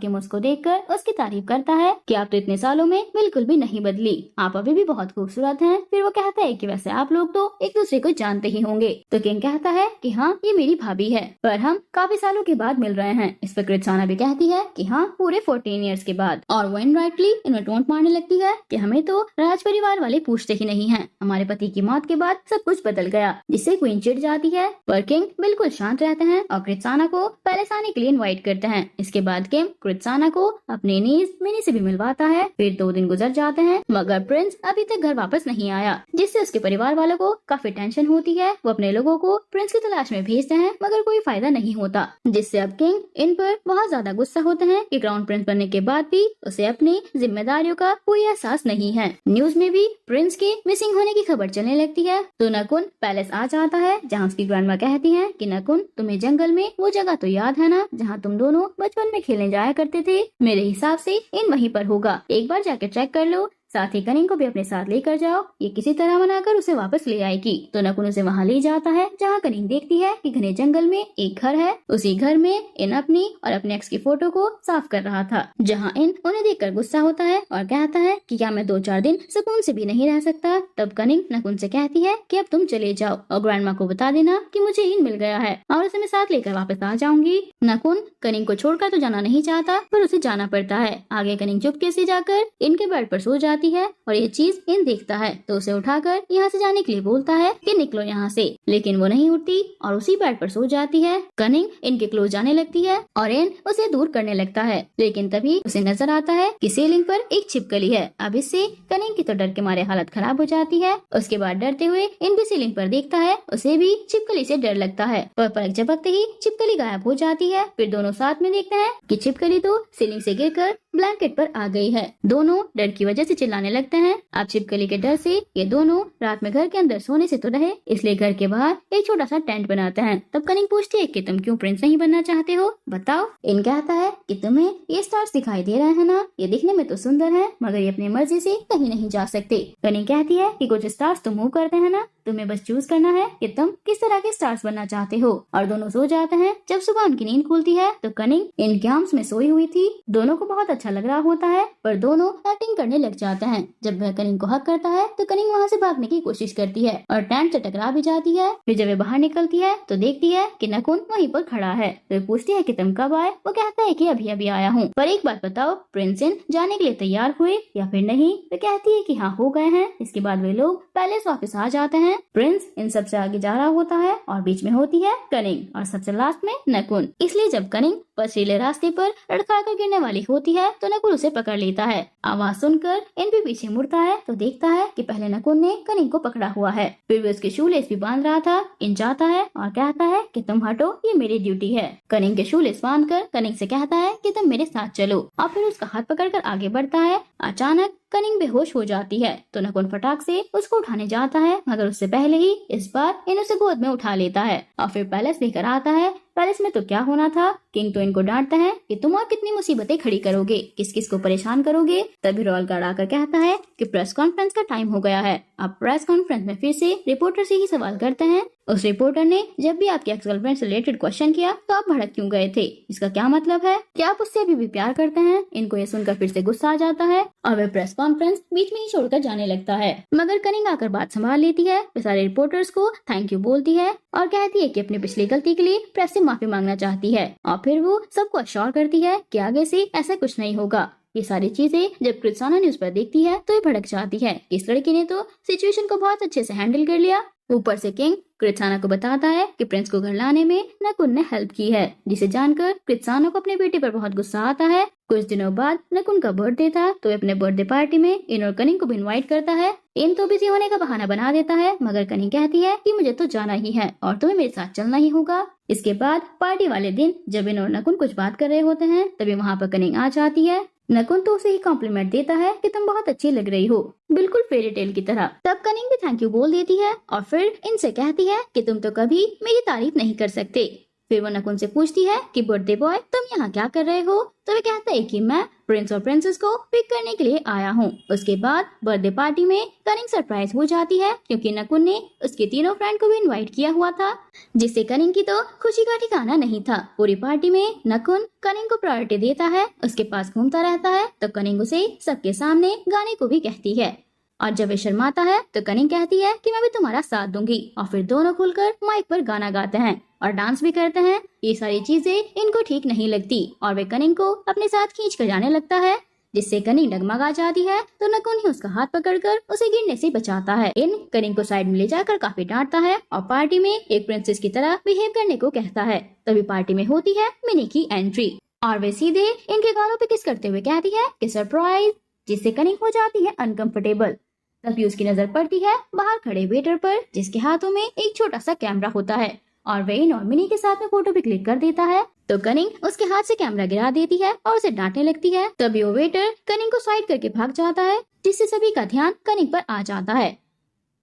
किम उसको देखकर उसकी तारीफ करता है कि आप तो इतने सालों में बिल्कुल भी नहीं बदली, आप अभी भी बहुत खूबसूरत हैं। फिर वो कहता है कि वैसे आप लोग तो एक दूसरे को जानते ही होंगे। तो किंग कहता है कि हाँ, ये मेरी भाभी है, पर हम काफी सालों के बाद मिल रहे हैं। इस पर कृत्साना भी कहती है कि हाँ, पूरे 14 ईयर्स के बाद। और वो इनडायरेक्टली इन्हें टोंट मारने लगती है कि हमें तो राज परिवार वाले पूछते ही नहीं है, हमारे पति की मौत के बाद सब कुछ बदल गया, जिससे क्वीन चिढ़ जाती है। पर किंग बिल्कुल शांत रहते हैं और कृत्साना को पैलेस आने के लिए इनवाइट करते हैं। इसके बाद किंग कृत्साना को अपनी नीज मिनी से भी मिलवाता है। फिर 2 दिन गुजर जाते हैं मगर प्रिंस अभी तक घर वापस नहीं आया, जिससे उसके परिवार वालों को काफी टेंशन होती है। वो अपने लोगों को प्रिंस की तलाश में भेजते हैं मगर कोई फायदा नहीं होता, जिससे अब किंग इन पर बहुत ज्यादा गुस्सा होते हैं कि क्राउन प्रिंस बनने के बाद भी उसे अपनी जिम्मेदारियों का कोई एहसास नहीं है। न्यूज में भी प्रिंस के मिसिंग होने की खबर चलने लगती है। तो नकुन पैलेस आ जाता है, जहाँ उसकी ग्रैंडमा कहती है कि नकुन, तुम्हें जंगल में वो जगह तो याद है ना जहाँ तुम दोनों बचपन में खेलने जाया करते थे? मेरे हिसाब से इन वहीं पर होगा, एक बार जाकर चेक कर लो। साथ ही कनिंग को भी अपने साथ लेकर जाओ, ये किसी तरह मनाकर उसे वापस ले आएगी। तो नकुन उसे वहाँ ले जाता है जहाँ कनिंग देखती है कि घने जंगल में एक घर है। उसी घर में इन अपनी और अपने एक्स की फोटो को साफ कर रहा था, जहाँ इन उन्हें देखकर गुस्सा होता है और कहता है कि क्या मैं 2-4 दिन सुकून से भी नहीं रह सकता। तब कनिंग नकुन से कहती है कि अब तुम चले जाओ और ग्रैंडमा को बता देना कि मुझे इन मिल गया है और उसे मैं साथ लेकर वापस आ जाऊंगी। नकुन कनिंग को छोड़कर तो जाना नहीं चाहता, पर उसे जाना पड़ता है। आगे कनिंग चुपके से जाकर इनके बेड पर सो जाती है और ये चीज इन देखता है तो उसे उठाकर यहाँ से जाने के लिए बोलता है कि निकलो यहाँ से, लेकिन वो नहीं उठती और उसी बेड पर सो जाती है। कनिंग इनके क्लोज जाने लगती है और इन उसे दूर करने लगता है, लेकिन तभी उसे नजर आता है कि सीलिंग पर एक छिपकली है। अब इससे कनिंग की तो डर के मारे हालत खराब हो जाती है। उसके बाद डरते हुए इन भी सीलिंग पर देखता है, उसे भी छिपकली से डर लगता है। पर पलक झपकते ही छिपकली गायब हो जाती है। फिर दोनों साथ में देखते हैं कि छिपकली तो सीलिंग से गिरकर ब्लैंकेट पर आ गई है। दोनों डर की वजह से चिल्लाने लगते हैं। अब छिपकली के डर से ये दोनों रात में घर के अंदर सोने से तो रहे, इसलिए घर के बाहर एक छोटा सा टेंट बनाते हैं। तब कनिंग पूछती है कि तुम क्यों प्रिंस नहीं बनना चाहते हो, बताओ। इन कहता है कि तुम्हें ये स्टार्स दिखाई दे रहे हैं ना, ये दिखने में तो सुंदर है मगर ये अपनी मर्जी से कहीं नहीं जा सकते। कनिंग कहती है कि कुछ स्टार्स तो मूव करते हैं ना, तुम्हें बस चूज करना है कि तुम किस तरह के स्टार्स बनना चाहते हो। और दोनों सो जाते हैं। जब सुबह उनकी नींद खुलती है तो कनिंग इनके आर्म्स में सोई हुई थी। दोनों को बहुत अच्छा लग रहा होता है, पर दोनों एक्टिंग करने लग जाते हैं। जब वह कनिंग को हक करता है तो कनिंग वहाँ से भागने की कोशिश करती है और टेंट से टकरा भी जाती है। फिर जब वे बाहर निकलती है तो देखती है कि नकुन वहीं पर खड़ा है। तो पूछती है कि तुम कब आए? वो कहता है कि अभी अभी आया हूँ, पर एक बात बताओ, प्रिंस इन जाने के लिए तैयार हुए या फिर नहीं? तो कहती है कि हाँ, हो गए हैं। इसके बाद वे लोग पैलेस वापस आ जाते हैं। प्रिंस इन सबसे आगे जा रहा होता है और बीच में होती है कनिंग और सबसे लास्ट में नकुन। इसलिए जब कनिंग पथरीले रास्ते पर लड़खड़ाकर गिरने वाली होती है तो नकुन उसे पकड़ लेता है। आवाज सुनकर इन भी पीछे मुड़ता है तो देखता है कि पहले नकुन ने कनिंग को पकड़ा हुआ है, फिर भी उसके शूलेस भी बांध रहा था। इन जाता है और कहता है कि तुम हटो, ये मेरी ड्यूटी है। कनिंग के शूलेस बांधकर कनिंग से कहता है कि तुम मेरे साथ चलो और फिर उसका हाथ पकड़कर आगे बढ़ता है। अचानक कनिंग बेहोश हो जाती है तो नकुन फटाक से उसको उठाने जाता है, मगर उससे पहले ही इस बार इन उसे गोद में उठा लेता है और फिर पैलेस लेकर आता है। पैलेस में तो क्या होना था, किंग तो इनको डांटता है कि तुम और कितनी मुसीबतें खड़ी करोगे, किस किस को परेशान करोगे। तभी रॉयल गार्ड आकर कहता है कि प्रेस कॉन्फ्रेंस का टाइम हो गया है। अब प्रेस कॉन्फ्रेंस में फिर से रिपोर्टर से ही सवाल करते हैं। उस रिपोर्टर ने जब भी आपके एक्स गर्लफ्रेंड से रिलेटेड क्वेश्चन किया तो आप भड़क क्यों गए थे, इसका क्या मतलब है, क्या आप उससे अभी भी प्यार करते हैं? इनको ये सुनकर फिर से गुस्सा आ जाता है और वे प्रेस कॉन्फ्रेंस बीच में ही छोड़कर जाने लगता है। मगर कनिंग आकर बात संभाल लेती है, वे सारे रिपोर्टर्स को थैंक यू बोलती है और कहती है कि अपनी पिछली गलती के लिए प्रेस से माफी मांगना चाहती है और फिर वो सबको अश्योर करती है कि आगे से ऐसा कुछ नहीं होगा। ये सारी चीजें जब कृत्साना न्यूज पर देखती है तो ये भड़क जाती है। इस लड़की ने तो सिचुएशन को बहुत अच्छे से हैंडल कर लिया। ऊपर से किंग कृत्साना को बताता है कि प्रिंस को घर लाने में नकुन ने हेल्प की है, जिसे जानकर कृत्साना को अपने बेटे पर बहुत गुस्सा आता है। कुछ दिनों बाद नकुन का बर्थडे था तो अपने बर्थडे पार्टी में इन और कनिंग को भी इनवाइट करता है। इन तो बिजी होने का बहाना बना देता है, मगर कनिंग कहती है कि मुझे तो जाना ही है और तुम्हें मेरे साथ चलना ही होगा। इसके बाद पार्टी वाले दिन जब इन और नकुन कुछ बात कर रहे होते हैं तभी वहाँ पर कनिंग आ जाती है। नकुन तो उसे ही कॉम्प्लीमेंट देता है कि तुम बहुत अच्छी लग रही हो, बिल्कुल फेरी टेल की तरह। तब कनिंग भी थैंक यू बोल देती है और फिर इनसे कहती है कि तुम तो कभी मेरी तारीफ नहीं कर सकते। फिर वो नकुन से पूछती है कि बर्थडे बॉय तुम यहाँ क्या कर रहे हो। तो वे कहता है कि मैं प्रिंस और प्रिंसेस को पिक करने के लिए आया हूँ। उसके बाद बर्थडे पार्टी में कनिंग सरप्राइज हो जाती है क्योंकि नकुन ने उसके तीनों फ्रेंड को भी इनवाइट किया हुआ था, जिससे कनिंग की तो खुशी का ठिकाना नहीं था। पूरी पार्टी में नकुन कनिंग को प्रायोरिटी देता है, उसके पास घूमता रहता है। तो कनिंग उसे सबके सामने गाने को भी कहती है और जब वे शर्माता है तो कनिंग कहती है कि मैं भी तुम्हारा साथ दूंगी और फिर दोनों खुलकर माइक पर गाना गाते हैं और डांस भी करते हैं। ये सारी चीजें इनको ठीक नहीं लगती और वे कनिंग को अपने साथ खींच कर जाने लगता है, जिससे कनिंग डगमगा जाती है। तो नकुन ही उसका हाथ पकड़कर उसे गिरने से बचाता है। इन कनिंग को साइड में ले जाकर काफी डांटता है और पार्टी में एक प्रिंसेस की तरह बिहेव करने को कहता है। तभी पार्टी में होती है मिनी की एंट्री और वे सीधे इनके गालों पे किस करते हुए कहती है कि सरप्राइज, जिससे कनिंग हो जाती है अनकंफर्टेबल। तभी उसकी नजर पड़ती है बाहर खड़े वेटर पर, जिसके हाथों में एक छोटा सा कैमरा होता है और वे इन और मिनी के साथ में फोटो भी क्लिक कर देता है। तो कनिंग उसके हाथ से कैमरा गिरा देती है और उसे डांटने लगती है। तभी वो वेटर कनिंग को साइड करके भाग जाता है, जिससे सभी का ध्यान कनिंग पर आ जाता है।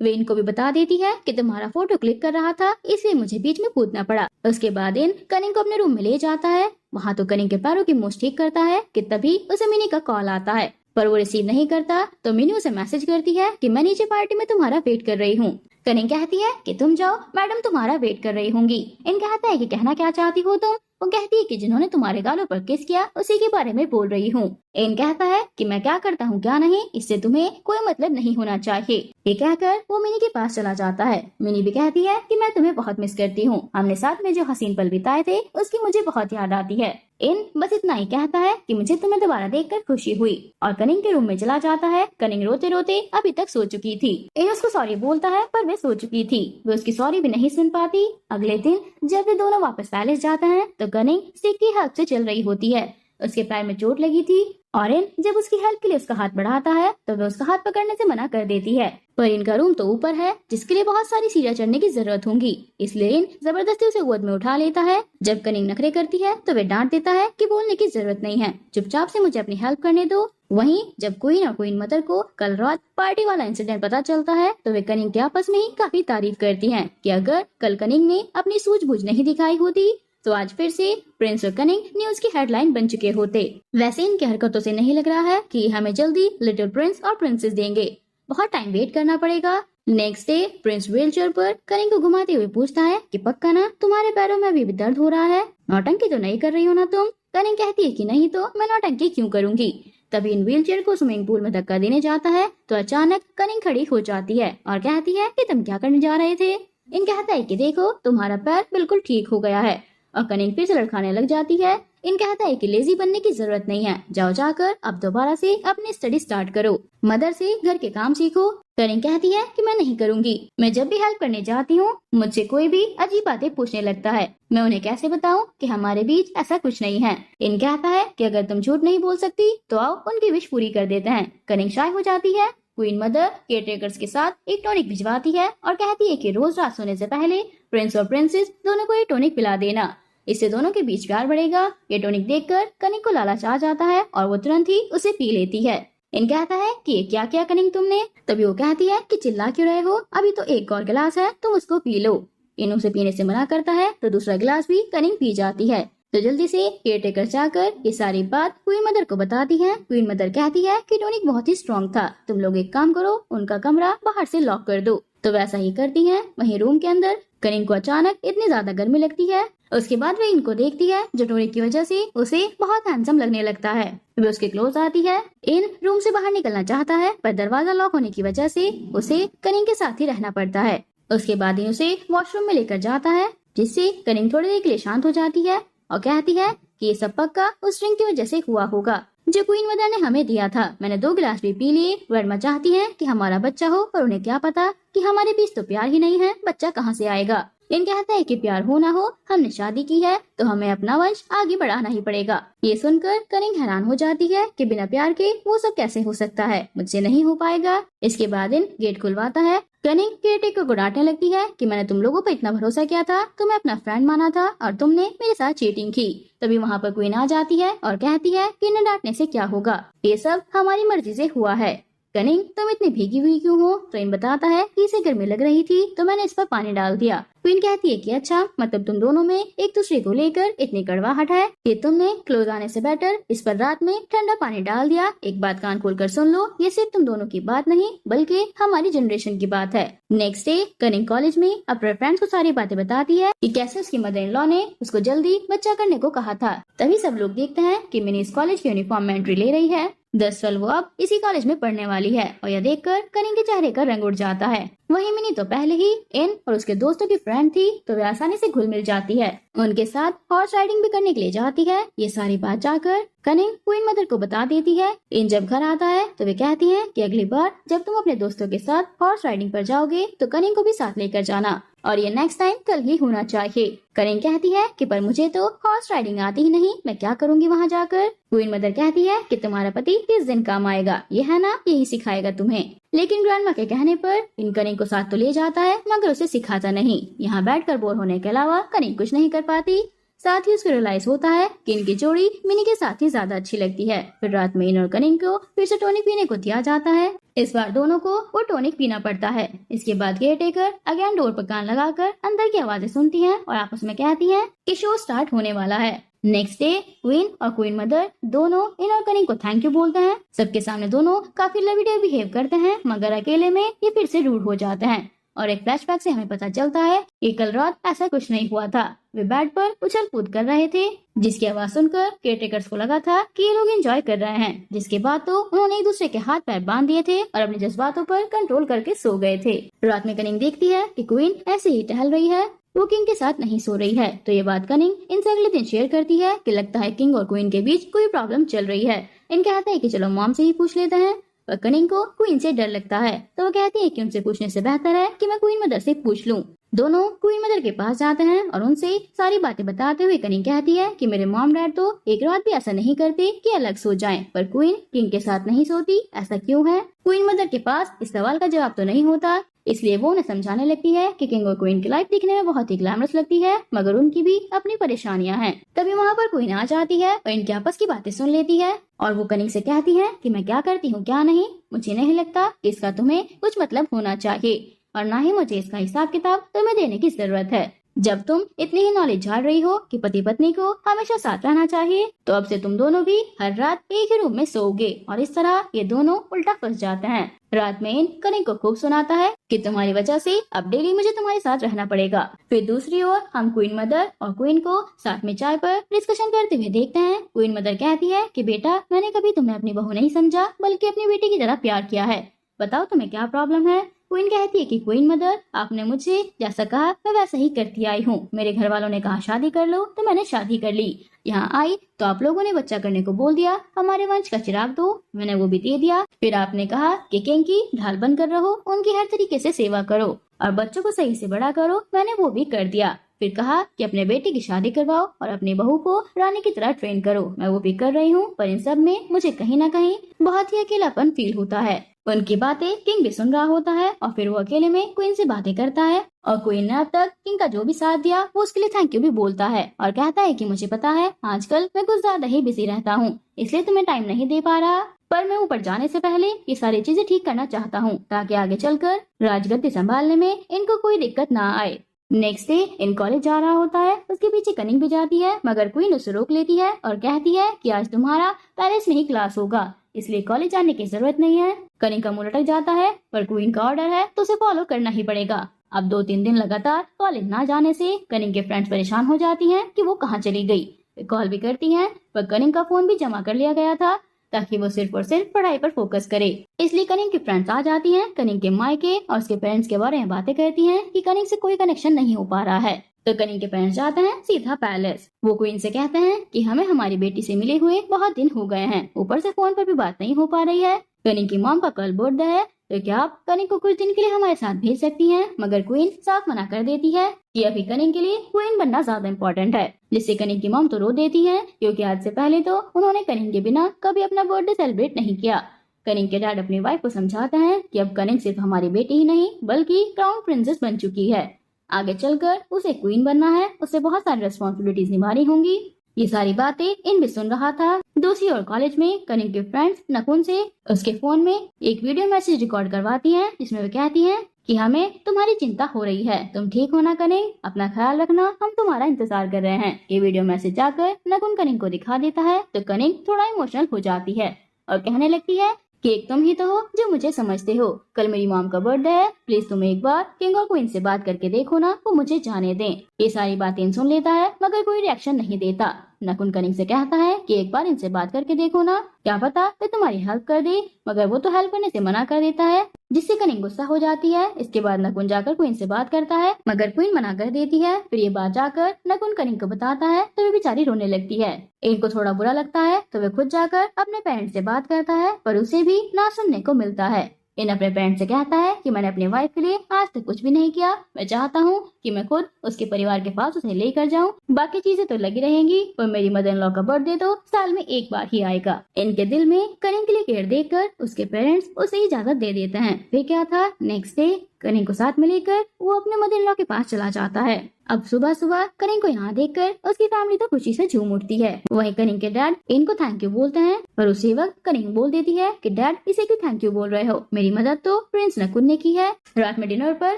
वे इनको भी बता देती है कि तुम्हारा फोटो क्लिक कर रहा था, इसलिए मुझे बीच में कूदना पड़ा। उसके बाद इन कनिंग को अपने रूम में ले जाता है। वहाँ तो कनिंग के पैरों की मूंछ ठीक करता है कि तभी उसे मिनी का कॉल आता है, पर वो रिसीव नहीं करता। तो मिनी उसे मैसेज करती है कि मैं नीचे पार्टी में तुम्हारा वेट कर रही हूँ। कनिंग कहती है कि तुम जाओ, मैडम तुम्हारा वेट कर रही होंगी। इन कहता है कि कहना क्या चाहती हो तुम। वो कहती है कि जिन्होंने तुम्हारे गालों पर किस किया उसी के बारे में बोल रही हूँ। इन कहता है कि मैं क्या करता हूँ क्या नहीं, इससे तुम्हें कोई मतलब नहीं होना चाहिए। ये कहकर वो मिनी के पास चला जाता है। मिनी भी कहती है कि मैं तुम्हें बहुत मिस करती हूँ, हमने साथ में जो हसीन पल बिताए थे उसकी मुझे बहुत याद आती है। इन बस इतना ही कहता है कि मुझे तुम्हें दोबारा देखकर खुशी हुई और कनिंग के रूम में चला जाता है। कनिंग रोते रोते अभी तक सो चुकी थी। इन उसको सॉरी बोलता है पर वे सो चुकी थी, वो उसकी सॉरी भी नहीं सुन पाती। अगले दिन जब वे दोनों वापस पैलेस जाते हैं तो कनिंग स्टिक की हेल्प से चल रही होती है। उसके पैर में चोट लगी थी और इन जब उसकी हेल्प के लिए उसका हाथ बढ़ाता है तो वह उसका हाथ पकड़ने से मना कर देती है। पर इनका रूम तो ऊपर है, जिसके लिए बहुत सारी सीढ़ियां चढ़ने की जरूरत होगी, इसलिए इन जबरदस्ती उसे गोद में उठा लेता है। जब कनिंग नखरे करती है तो वे डांट देता है कि बोलने की जरूरत नहीं है, चुपचाप से मुझे अपनी हेल्प करने दो। वहीं जब क्वीन और क्वीन मदर को कल रात पार्टी वाला इंसिडेंट पता चलता है तो वे कनिंग के आपस में ही काफी तारीफ करती हैं कि अगर कल कनिंग ने अपनी सूझबूझ नहीं दिखाई होती तो आज फिर से प्रिंस और कनिंग न्यूज की हेडलाइन बन चुके होते। वैसे इनकी हरकतों से नहीं लग रहा है कि हमें जल्दी लिटिल प्रिंस और प्रिंसेस देंगे, बहुत टाइम वेट करना पड़ेगा। नेक्स्ट डे प्रिंस व्हीलचेयर पर कनिंग को घुमाते हुए पूछता है कि पक्का ना तुम्हारे पैरों में अभी भी दर्द हो रहा है, नौटंकी तो नहीं कर रही हो ना तुम। कनिंग कहती है कि नहीं तो मैं नौटंकी क्यों करूंगी। तभी इन व्हीलचेयर को स्विमिंग पूल में धक्का देने जाता है तो अचानक कनिंग खड़ी हो जाती है और कहती है कि तुम क्या करने जा रहे थे। इन कहता है कि देखो तुम्हारा पैर बिल्कुल ठीक हो गया है और कनिंग फिर से लड़खाने लग जाती है। इन कहता है कि लेजी बनने की जरूरत नहीं है, जाओ जाकर अब दोबारा से अपनी स्टडी स्टार्ट करो, मदर से घर के काम सीखो। कनिंग कहती है कि मैं नहीं करूंगी, मैं जब भी हेल्प करने जाती हूँ मुझसे कोई भी अजीब बातें पूछने लगता है, मैं उन्हें कैसे बताऊँ कि हमारे बीच ऐसा कुछ नहीं है। इन कहता है कि अगर तुम झूठ नहीं बोल सकती तो आओ उनकी विश पूरी कर देते हैं। कनिंग शाय हो जाती है। क्वीन मदर केयरटेकर्स के साथ एक टॉनिक भिजवाती है और कहती है कि रोज रात सोने से पहले प्रिंस और प्रिंसेस दोनों को ये टॉनिक पिला देना, इससे दोनों के बीच प्यार बढ़ेगा। ये टॉनिक देखकर कनिंग को लालच आ जाता है और वो तुरंत ही उसे पी लेती है। इन कहता है कि ये क्या किया कनिंग तुमने। तभी वो कहती है कि चिल्ला क्यों रहे हो, अभी तो एक और गिलास है तुम उसको पी लो। इन उसे पीने से मना करता है तो दूसरा गिलास भी कनिंग पी जाती है। तो जल्दी से केयरटेकर जाकर ये सारी बात क्वीन मदर को बताती है। क्वीन मदर कहती है कि टॉनिक बहुत ही स्ट्रॉन्ग था, तुम लोग एक काम करो उनका कमरा बाहर से लॉक कर दो। तो वैसा ही करती हैं। वहीं रूम के अंदर कनिंग को अचानक इतनी ज्यादा गर्मी लगती है। उसके बाद वे इनको देखती है जो टॉनिक की वजह से उसे बहुत हैंडसम लगने लगता है। वे उसके क्लोज आती है। इन रूम से बाहर निकलना चाहता है पर दरवाजा लॉक होने की वजह से उसे कनिंग के साथ ही रहना पड़ता है। उसके बाद ही उसे वॉशरूम में लेकर जाता है, जिससे कनिंग थोड़ी देर के लिए शांत हो जाती है और कहती है कि ये सब पक्का उस ड्रिंक की वजह से हुआ होगा जो क्वीन मदर ने हमें दिया था। मैंने 2 गिलास भी पी लिए। वर्मा चाहती है कि हमारा बच्चा हो, पर उन्हें क्या पता कि हमारे बीच तो प्यार ही नहीं है, बच्चा कहाँ से आएगा। इन कहता है कि प्यार हो ना हो हमने शादी की है तो हमें अपना वंश आगे बढ़ाना ही पड़ेगा। ये सुनकर कनिंग हैरान हो जाती है कि बिना प्यार के वो सब कैसे हो सकता है, मुझसे नहीं हो पाएगा। इसके बाद इन गेट खुलवाता है। कनिंग केयरटेकर को डांटने लगती है कि मैंने तुम लोगों पर इतना भरोसा किया था, तुम्हें अपना फ्रेंड माना था और तुमने मेरे साथ चीटिंग की। तभी वहाँ पर क्वीन आ जाती है और कहती है कि इन्हें डांटने से क्या होगा, ये सब हमारी मर्जी से हुआ है। कनिंग, तुम इतनी भीगी हुई क्यों हो? क्वीन बताता है कि इसे गर्मी लग रही थी तो मैंने इस पर पानी डाल दिया। क्वीन कहती है कि अच्छा, मतलब तुम दोनों में एक दूसरे को लेकर इतनी कड़वाहट है कि तुमने क्लोज आने से बेटर इस पर रात में ठंडा पानी डाल दिया। एक बात कान खोलकर सुन लो, ये सिर्फ तुम दोनों की बात नहीं बल्कि हमारी जनरेशन की बात है। नेक्स्ट डे कनिंग कॉलेज में अपने फ्रेंड्स को सारी बातें बताती है कि कैसे उसकी मदर इन लॉ ने उसको जल्दी बच्चा करने को कहा था। तभी सब लोग देखते हैं कि मिनी इस कॉलेज की यूनिफॉर्म में एंट्री ले रही है। दरअसल वो अब इसी कॉलेज में पढ़ने वाली है और यह देखकर कनिंग के चेहरे का रंग उड़ जाता है। वहीं मिनी तो पहले ही इन और उसके दोस्तों की फ्रेंड थी तो वे आसानी से घुल मिल जाती है। उनके साथ हॉर्स राइडिंग भी करने के लिए जाती है। ये सारी बात जाकर कनिंग क्वीन मदर को बता देती है। इन जब घर आता है तो वे कहती है कि अगली बार जब तुम अपने दोस्तों के साथ हॉर्स राइडिंग पर जाओगे तो कनिंग को भी साथ लेकर जाना और ये नेक्स्ट टाइम कल ही होना चाहिए। कनिंग कहती है कि पर मुझे तो हॉर्स राइडिंग आती ही नहीं, मैं क्या करूँगी वहाँ जाकर। क्वीन मदर कहती है कि तुम्हारा पति किस दिन काम आएगा, ये है ना, यही सिखाएगा तुम्हें। लेकिन ग्रैंडमा के कहने पर इन कनिंग को साथ तो ले जाता है मगर उसे सिखाता नहीं। यहाँ बैठकर बोर होने के अलावा कनिंग कुछ नहीं कर पाती। साथ ही उसको रियलाइज होता है कि इनकी जोड़ी मिनी के साथ ही ज्यादा अच्छी लगती है। फिर रात में इन और कनिंग को फिर से टॉनिक पीने को दिया जाता है। इस बार दोनों को वो टॉनिक पीना पड़ता है। इसके बाद केयरटेकर अगेन डोर पर कान लगाकर अंदर की आवाजें सुनती हैं और आपस में कहती हैं कि शो स्टार्ट होने वाला है। नेक्स्ट डे क्वीन और क्वीन मदर दोनों इन और कनिंग को थैंक यू बोलते हैं। सबके सामने दोनों काफी लवी डे बिहेव करते हैं मगर अकेले में ये फिर से रूड हो जाते हैं। और एक फ्लैशबैक से हमें पता चलता है कि कल रात ऐसा कुछ नहीं हुआ था। वे बेड पर उछल कूद कर रहे थे जिसकी आवाज सुनकर केयरटेकर्स को लगा था कि ये लोग एंजॉय कर रहे हैं। जिसके बाद तो उन्होंने एक दूसरे के हाथ पैर बांध दिए थे और अपने जज्बातों पर कंट्रोल करके सो गए थे। रात में कनिंग देखती है कि क्वीन ऐसे ही टहल रही है, वो किंग के साथ नहीं सो रही है। तो ये बात कनिंग इनसे अगले दिन शेयर करती है कि लगता है किंग और क्वीन के बीच कोई प्रॉब्लम चल रही है। इन कहता है कि चलो मॉम से ही पूछ लेते हैं। पर कनिंग को क्वीन से डर लगता है तो वो कहती है कि उनसे पूछने से बेहतर है कि मैं क्वीन मदर से पूछ लूं। दोनों क्वीन मदर के पास जाते हैं और उनसे सारी बातें बताते हुए कनिंग कहती है कि मेरे मॉम डैड तो एक रात भी ऐसा नहीं करते कि अलग सो जाएं, पर क्वीन किंग के साथ नहीं सोती, ऐसा क्यों है? क्वीन मदर के पास इस सवाल का जवाब तो नहीं होता, इसलिए वो उन्हें समझाने लगती है कि किंग और क्वीन की लाइफ दिखने में बहुत ही ग्लैमरस लगती है मगर उनकी भी अपनी परेशानियां हैं। तभी वहाँ पर क्वीन आ जाती है और इनके आपस की बातें सुन लेती है और वो कनिंग से कहती है कि मैं क्या करती हूँ क्या नहीं, मुझे नहीं लगता कि इसका तुम्हें कुछ मतलब होना चाहिए और ना ही मुझे इसका हिसाब किताब तुम्हें देने की जरूरत है। जब तुम इतनी ही नॉलेज झाड़ रही हो कि पति पत्नी को हमेशा साथ रहना चाहिए तो अब से तुम दोनों भी हर रात एक ही रूम में सोओगे और इस तरह ये दोनों उल्टा फंस जाते हैं। रात में इन कनिंग को खूब सुनाता है कि तुम्हारी वजह से अब डेली मुझे तुम्हारे साथ रहना पड़ेगा। फिर दूसरी ओर हम क्वीन मदर और क्वीन को साथ में चाय पर डिस्कशन करते हुए देखते हैं। क्वीन मदर कहती है कि बेटा, मैंने कभी तुम्हें अपनी बहू नहीं समझा बल्कि अपनी बेटी की तरह प्यार किया है, बताओ तुम्हें क्या प्रॉब्लम है? क्वीन कहती है कि क्वीन मदर, आपने मुझसे जैसा कहा मैं वैसा ही करती आई हूँ। मेरे घर वालों ने कहा शादी कर लो तो मैंने शादी कर ली। यहाँ आई तो आप लोगों ने बच्चा करने को बोल दिया, हमारे वंश का चिराग दो, मैंने वो भी दे दिया। फिर आपने कहा कि किंग की ढाल बन कर रहो, उनकी हर तरीके से सेवा करो और बच्चों को सही से बड़ा करो, मैंने वो भी कर दिया। फिर कहा कि अपने बेटे की शादी करवाओ और अपनी बहू को रानी की तरह ट्रेन करो, मैं वो भी कर रही हूँ। पर इन सब में मुझे कहीं ना कहीं बहुत ही अकेलापन फील होता है। उनकी बातें किंग भी सुन रहा होता है और फिर वो अकेले में क्वीन से बातें करता है और क्वीन ने अब तक किंग का जो भी साथ दिया वो उसके लिए थैंक यू भी बोलता है और कहता है कि मुझे पता है आजकल मैं कुछ ज्यादा ही बिजी रहता हूँ इसलिए तुम्हें टाइम नहीं दे पा रहा, पर मैं ऊपर जाने से पहले ये सारी चीजें ठीक करना चाहता हूँ ताकि आगे चलकर राजगद्दी संभालने में इनको कोई दिक्कत ना आए। नेक्स्ट डे इन कॉलेज जा रहा होता है, उसके पीछे कनिंग भी जाती है मगर क्वीन उसे रोक लेती है और कहती है कि आज तुम्हारा पैलेस में ही क्लास होगा इसलिए कॉलेज जाने की जरूरत नहीं है। कनिंग का मुंह लटक जाता है पर क्वीन का ऑर्डर है तो उसे फॉलो करना ही पड़ेगा। अब 2-3 दिन लगातार कॉलेज ना जाने से कनिंग के फ्रेंड्स परेशान हो जाती हैं कि वो कहाँ चली गई। कॉल भी करती हैं पर कनिंग का फोन भी जमा कर लिया गया था ताकि वो सिर्फ और सिर्फ पढ़ाई पर फोकस करे, इसलिए कनिंग की फ्रेंड्स आ जाती हैं। कनिंग के मायके और उसके पेरेंट्स के बारे में बातें करती हैं कि कनिंग से कोई कनेक्शन नहीं हो पा रहा है। तो कनिंग के पेरेंट्स जाते हैं सीधा पैलेस। वो क्वीन से कहते हैं कि हमें हमारी बेटी से मिले हुए बहुत दिन हो गए हैं, ऊपर से फोन पर भी बात नहीं हो पा रही है। कनिंग की मॉम का कल बर्थडे है तो क्या आप कनिंग को कुछ दिन के लिए हमारे साथ भेज सकती हैं? मगर क्वीन साफ मना कर देती है कि अभी कनिंग के लिए क्वीन बनना ज्यादा इम्पोर्टेंट है, जिससे कनिंग की मॉम तो रो देती है क्योंकि आज से पहले तो उन्होंने कनिंग के बिना कभी अपना बर्थडे सेलिब्रेट नहीं किया। कनिंग के डैड अपनी वाइफ को समझाते हैं कि अब कनिंग सिर्फ हमारी बेटी ही नहीं बल्कि क्राउन प्रिंसेस बन चुकी है, आगे चलकर उसे क्वीन बनना है, उसे बहुत सारी रिस्पॉन्सिबिलिटीज निभानी होंगी। ये सारी बातें इन भी सुन रहा था। दूसरी ओर कॉलेज में कनिंग के फ्रेंड्स नकुन से उसके फोन में एक वीडियो मैसेज रिकॉर्ड करवाती हैं, जिसमें वे कहती हैं कि हमें तुम्हारी चिंता हो रही है, तुम ठीक होना कनिंग, अपना ख्याल रखना, हम तुम्हारा इंतजार कर रहे हैं। ये वीडियो मैसेज जाकर नकुन कनिंग को दिखा देता है तो कनिंग थोड़ा इमोशनल हो जाती है और कहने लगती है कि एक तुम ही तो हो जो मुझे समझते हो। कल मेरी मॉम का बर्थडे है, प्लीज तुम एक बार किंग और क्वीन से बात करके देखो ना, वो मुझे जाने दें। ये सारी बातें सुन लेता है मगर कोई रिएक्शन नहीं देता। नकुन कनिंग से कहता है कि एक बार इनसे बात करके देखो ना, क्या पता वे तुम्हारी हेल्प कर दे, मगर वो तो हेल्प करने से मना कर देता है, जिससे कनिंग गुस्सा हो जाती है। इसके बाद नकुन जाकर क्वीन से बात करता है मगर क्वीन मना कर देती है। फिर ये बात जाकर नकुन कनिंग को बताता है तो वे बेचारी रोने लगती है। इनको थोड़ा बुरा लगता है तो वे खुद जाकर अपने पेरेंट्स से बात करता है पर उसे भी ना सुनने को मिलता है। इन अपने पेरेंट्स से कहता है कि मैंने अपनी वाइफ के लिए आज तक कुछ भी नहीं किया, मैं चाहता हूँ कि मैं खुद उसके परिवार के पास उसे लेकर जाऊँ, बाकी चीजें तो लगी रहेंगी पर मेरी मदर इन लॉ का बर्थडे तो साल में एक बार ही आएगा। इनके दिल में कनिंग के लिए केयर देखकर उसके पेरेंट्स उसे इजाजत दे देते हैं। फिर क्या था, नेक्स्ट डे कनिंग को साथ में लेकर वो अपने मदर इन लॉ के पास चला जाता है। अब सुबह सुबह कनिंग को यहाँ देखकर उसकी फैमिली तो खुशी से झूम उठती है। वहीं कनिंग के डैड इनको थैंक यू बोलते हैं पर उसी वक्त कनिंग बोल देती है कि डैड इसे क्यों थैंक यू बोल रहे हो, मेरी मदद तो प्रिंस नकुन ने की है। रात में डिनर पर